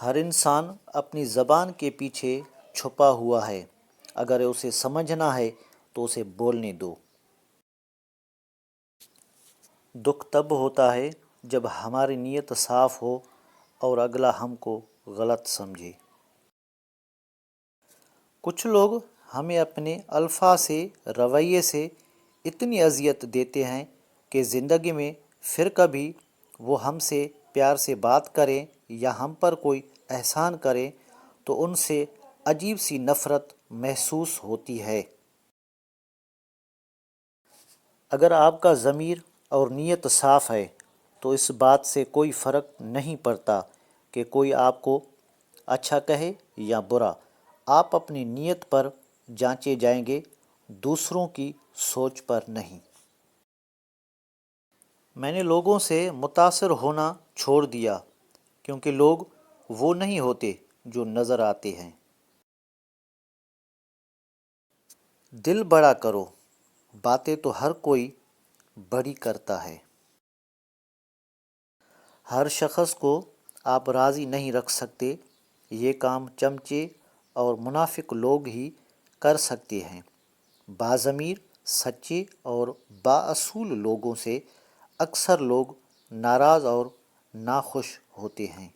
ہر انسان اپنی زبان کے پیچھے چھپا ہوا ہے، اگر اسے سمجھنا ہے تو اسے بولنے دو۔ دکھ تب ہوتا ہے جب ہماری نیت صاف ہو اور اگلا ہم کو غلط سمجھے۔ کچھ لوگ ہمیں اپنے الفاظ سے، رویے سے اتنی اذیت دیتے ہیں کہ زندگی میں پھر کبھی وہ ہم سے پیار سے بات کریں یا ہم پر کوئی احسان کریں تو ان سے عجیب سی نفرت محسوس ہوتی ہے۔ اگر آپ کا ضمیر اور نیت صاف ہے تو اس بات سے کوئی فرق نہیں پڑتا کہ کوئی آپ کو اچھا کہے یا برا، آپ اپنی نیت پر جانچے جائیں گے، دوسروں کی سوچ پر نہیں۔ میں نے لوگوں سے متاثر ہونا چھوڑ دیا کیونکہ لوگ وہ نہیں ہوتے جو نظر آتے ہیں۔ دل بڑا کرو، باتیں تو ہر کوئی بڑی کرتا ہے۔ ہر شخص کو آپ راضی نہیں رکھ سکتے، یہ کام چمچے اور منافق لوگ ہی کر سکتے ہیں۔ باضمیر، سچے اور بااصول لوگوں سے اکثر لوگ ناراض اور ناخوش ہوتے ہیں۔